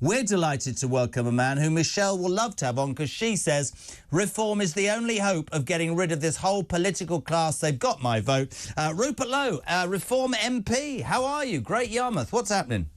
We're delighted to welcome a man who Michelle will love to have on because she says reform is the only hope of getting rid of this whole political class. They've got my vote. Rupert Lowe, Reform MP. How are you? Great Yarmouth. What's happening?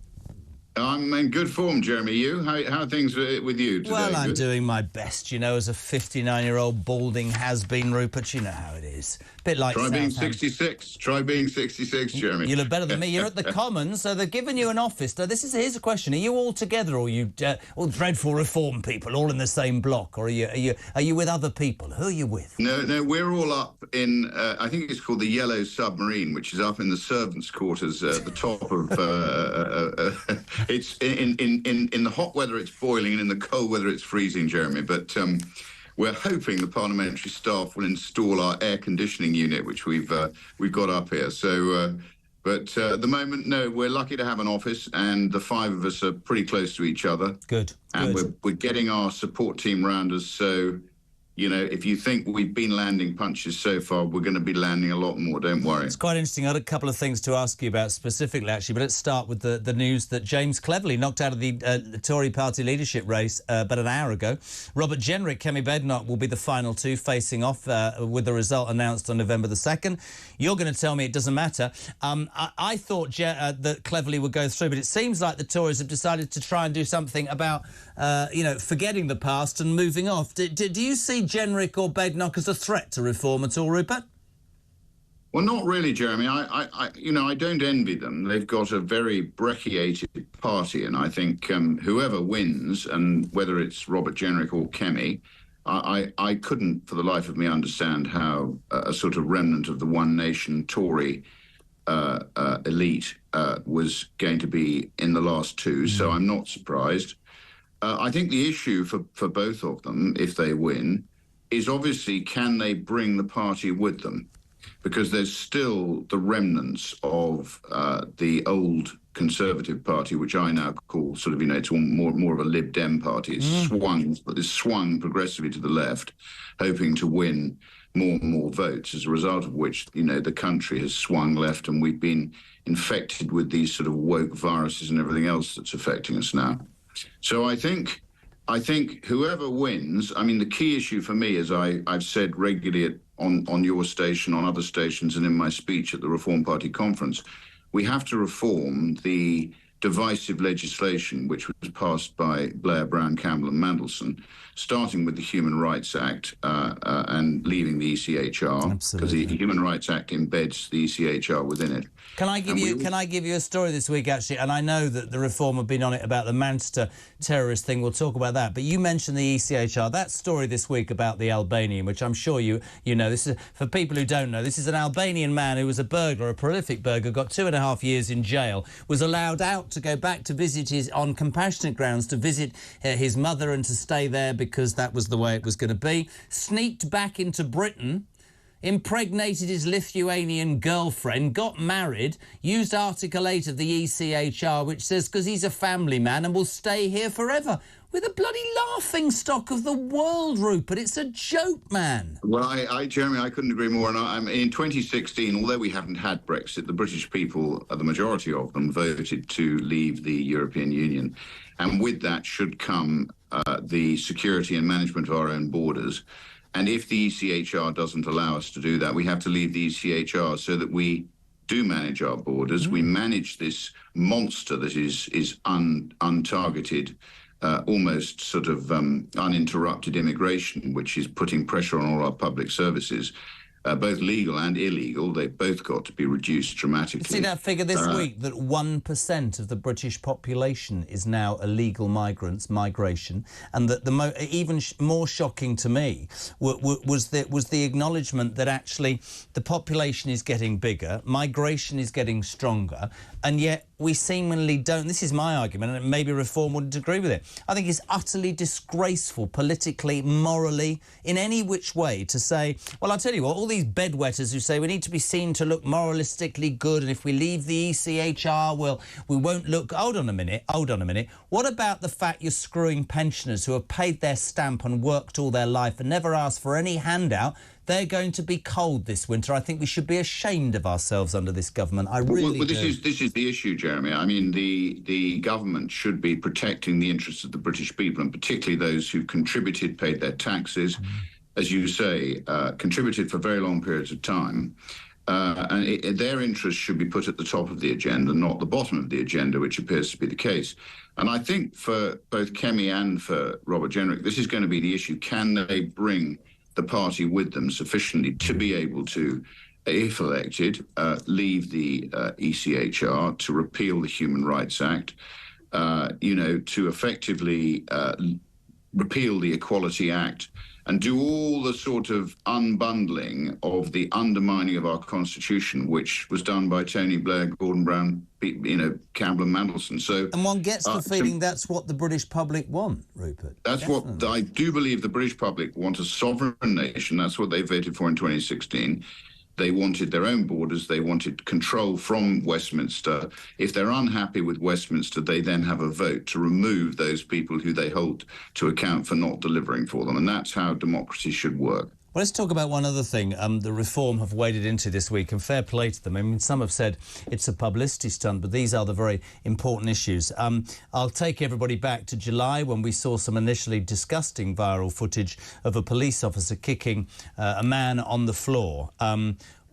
I'm in good form, Jeremy. You? How are things with you today? Well, I'm doing my best, you know, as a 59-year-old balding has-been, Rupert. You know how it is. Bit like Try being 66. Try being 66, Jeremy. You look better than me. You're at the Commons, so they've given you an office. Now, here's a question. Are you all together, or are you all dreadful reform people, all in the same block? Or are you with other people? Who are you with? No, we're all up in, I think it's called the Yellow Submarine, which is up in the servants' quarters at the top of... It's in the hot weather it's boiling, and in the cold weather it's freezing, Jeremy. But we're hoping the parliamentary staff will install our air conditioning unit, which we've got up here. So, but at the moment, no, we're lucky to have an office, and the five of us are pretty close to each other. Good. And we're getting our support team round us. So, you know, if you think we've been landing punches so far, we're going to be landing a lot more, don't worry. It's quite interesting. I had a couple of things to ask you about specifically, actually, but let's start with the news that James Cleverly knocked out of the Tory party leadership race about an hour ago. Robert Jenrick, Kemi Badenoch will be the final two facing off with the result announced on November the 2nd. You're going to tell me it doesn't matter. I thought that Cleverly would go through, but it seems like the Tories have decided to try and do something about, forgetting the past and moving off. Do you see Jenrick or Badenoch as a threat to reform at all, Rupert? Well, not really, Jeremy. I don't envy them. They've got a very brecciated party, and I think whoever wins, and whether it's Robert Jenrick or Kemi, I couldn't for the life of me understand how a sort of remnant of the One Nation Tory elite was going to be in the last two, so I'm not surprised. I think the issue for both of them, if they win, is obviously can they bring the party with them? Because there's still the remnants of the old Conservative Party, which I now call sort of, it's more of a Lib Dem party. It's swung progressively to the left, hoping to win more and more votes, as a result of which, the country has swung left, and we've been infected with these sort of woke viruses and everything else that's affecting us now. So I think whoever wins, the key issue for me, as I've said regularly on your station, on other stations, and in my speech at the Reform Party conference, we have to reform the divisive legislation which was passed by Blair, Brown, Campbell and Mandelson, starting with the Human Rights Act and leaving the ECHR, because the Human Rights Act embeds the ECHR within it. Can I give you a story this week, actually? And I know that the Reform have been on it about the Manchester terrorist thing. We'll talk about that. But you mentioned the ECHR. That story this week about the Albanian, which I'm sure you know. This is, for people who don't know, this is an Albanian man who was a burglar, a prolific burglar, got 2.5 years in jail, was allowed out to go back to visit on compassionate grounds, to visit his mother and to stay there because that was the way it was going to be. Sneaked back into Britain, impregnated his Lithuanian girlfriend, got married, used Article 8 of the ECHR, which says because he's a family man and will stay here forever. We're the bloody laughing stock of the world, Rupert. It's a joke, man. Well, Jeremy, I couldn't agree more. And in 2016, although we haven't had Brexit, the British people, the majority of them, voted to leave the European Union. And with that should come the security and management of our own borders. And if the ECHR doesn't allow us to do that, we have to leave the ECHR so that we do manage our borders. We manage this monster that is untargeted, almost sort of uninterrupted immigration, which is putting pressure on all our public services, both legal and illegal. They've both got to be reduced dramatically. See that figure this week, that 1% of the British population is now illegal migration, and that even more shocking to me was the acknowledgement that actually the population is getting bigger, migration is getting stronger, and yet we seemingly don't. This is my argument, and maybe Reform wouldn't agree with it. I think it's utterly disgraceful, politically, morally, in any which way, to say, well, I'll tell you what, all these bedwetters who say we need to be seen to look moralistically good, and if we leave the ECHR, we won't look... Hold on a minute. What about the fact you're screwing pensioners who have paid their stamp and worked all their life and never asked for any handout? They're going to be cold this winter. I think we should be ashamed of ourselves under this government. I really well, do. This is the issue, Jeremy. I mean, the government should be protecting the interests of the British people, and particularly those who contributed, paid their taxes, as you say, contributed for very long periods of time. Their interests should be put at the top of the agenda, not the bottom of the agenda, which appears to be the case. And I think for both Kemi and for Robert Jenrick, this is going to be the issue. Can they bring the party with them sufficiently to be able to, if elected, leave the ECHR, to repeal the Human Rights Act, to effectively repeal the Equality Act, and do all the sort of unbundling of the undermining of our Constitution, which was done by Tony Blair, Gordon Brown, Campbell and Mandelson. So, and one gets the feeling that's what the British public want, Rupert. That's Definitely. what I do believe. The British public want a sovereign nation. That's what they voted for in 2016. They wanted their own borders. They wanted control from Westminster. If they're unhappy with Westminster, they then have a vote to remove those people who they hold to account for not delivering for them. And that's how democracy should work. Well, let's talk about one other thing. The Reform have waded into this week, and fair play to them. I mean, some have said it's a publicity stunt, but these are the very important issues. I'll take everybody back to July, when we saw some initially disgusting viral footage of a police officer kicking a man on the floor.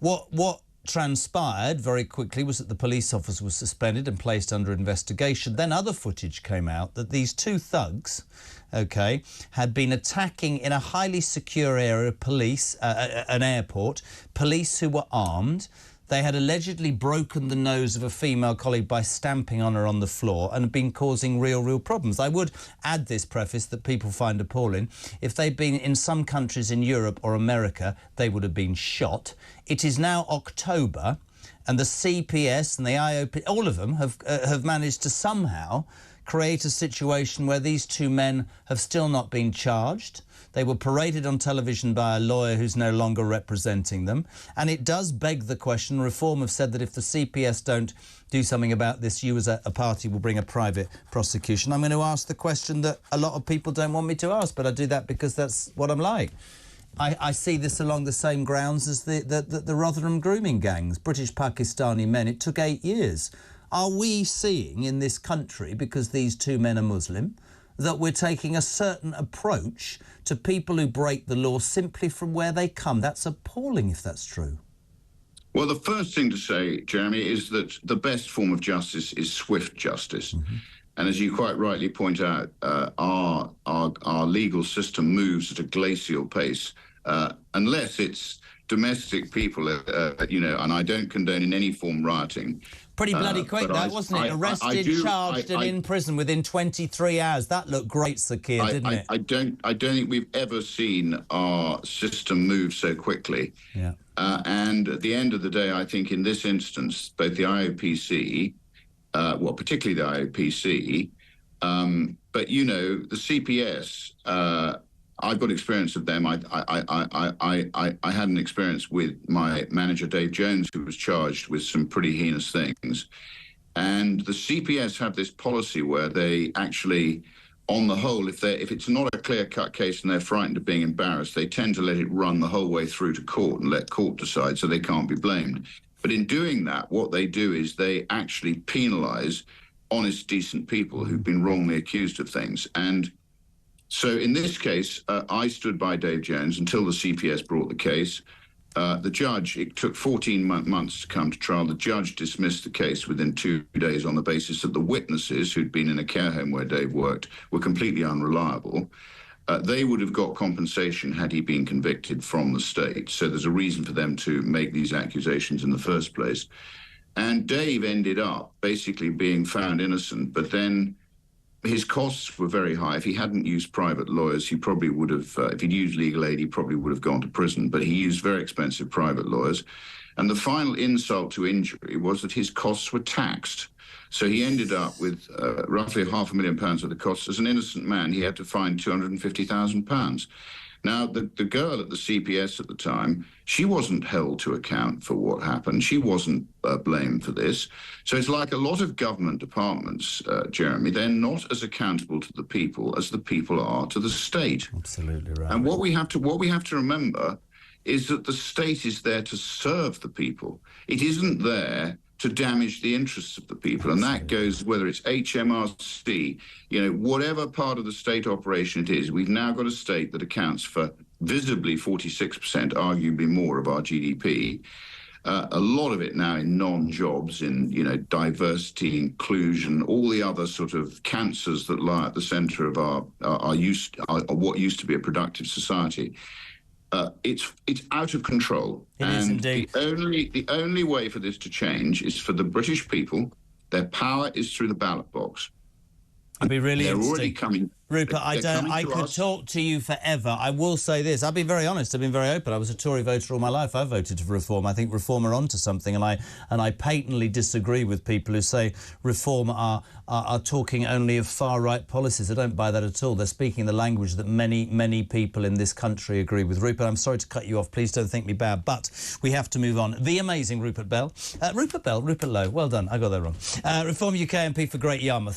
What transpired very quickly was that the police officer was suspended and placed under investigation. Then other footage came out that these two thugs, had been attacking in a highly secure area, police, an airport, police who were armed. They had allegedly broken the nose of a female colleague by stamping on her on the floor and had been causing real problems. I would add this preface that people find appalling. If they'd been in some countries in Europe or America, they would have been shot. It is now October, and the CPS and the IOP, all of them have managed to somehow create a situation where these two men have still not been charged. They were paraded on television by a lawyer who's no longer representing them. And it does beg the question. Reform have said that if the CPS don't do something about this, you as a party will bring a private prosecution. I'm going to ask the question that a lot of people don't want me to ask, but I do that because that's what I'm like. I see this along the same grounds as the Rotherham grooming gangs, British Pakistani men. It took 8 years. Are we seeing in this country, because these two men are Muslim, that we're taking a certain approach to people who break the law simply from where they come? That's appalling if that's true. Well, the first thing to say, Jeremy, is that the best form of justice is swift justice. Mm-hmm. And as you quite rightly point out, our legal system moves at a glacial pace, unless it's domestic people, and I don't condone in any form rioting. Pretty bloody quick, that, wasn't it? Arrested, charged, and in prison within 23 hours. That looked great, Sakir, didn't it? I don't think we've ever seen our system move so quickly. Yeah. And at the end of the day, I think in this instance, both the IOPC, particularly the IOPC, but the CPS. I've got experience of them. I had an experience with my manager, Dave Jones, who was charged with some pretty heinous things. And the CPS have this policy where they actually, on the whole, if it's not a clear-cut case and they're frightened of being embarrassed, they tend to let it run the whole way through to court and let court decide, so they can't be blamed. But in doing that, what they do is they actually penalise honest, decent people who've been wrongly accused of things. And so in this case, I stood by Dave Jones until the CPS brought the case. The judge, it took 14 months to come to trial. The judge dismissed the case within 2 days on the basis that the witnesses who'd been in a care home where Dave worked were completely unreliable. They would have got compensation had he been convicted from the state. So there's a reason for them to make these accusations in the first place. And Dave ended up basically being found innocent, but then his costs were very high. If he hadn't used private lawyers, he probably would have, if he'd used legal aid, he probably would have gone to prison. But he used very expensive private lawyers. And the final insult to injury was that his costs were taxed. So he ended up with roughly £500,000 of the costs. As an innocent man, he had to find £250,000. Now, the girl at the CPS at the time, she wasn't held to account for what happened. She wasn't blamed for this. So it's like a lot of government departments, Jeremy, they're not as accountable to the people as the people are to the state. Absolutely right. And what we have to remember is that the state is there to serve the people. It isn't there to damage the interests of the people. And that goes whether it's HMRC, whatever part of the state operation it is. We've now got a state that accounts for visibly 46%, arguably more, of our GDP. A lot of it now in non-jobs, in diversity, inclusion, all the other sort of cancers that lie at the centre of what used to be a productive society. It's out of control. It is indeed. The only way for this to change is for the British people. Their power is through the ballot box. It'd be really They're interesting. already coming. Rupert, I could talk to you forever. I will say this. I've been very honest. I've been very open. I was a Tory voter all my life. I voted for Reform. I think Reform are onto something, and I patently disagree with people who say Reform are talking only of far-right policies. I don't buy that at all. They're speaking the language that many, many people in this country agree with. Rupert, I'm sorry to cut you off. Please don't think me bad, but we have to move on. The amazing Rupert Lowe. Well done. I got that wrong. Reform UK MP for Great Yarmouth.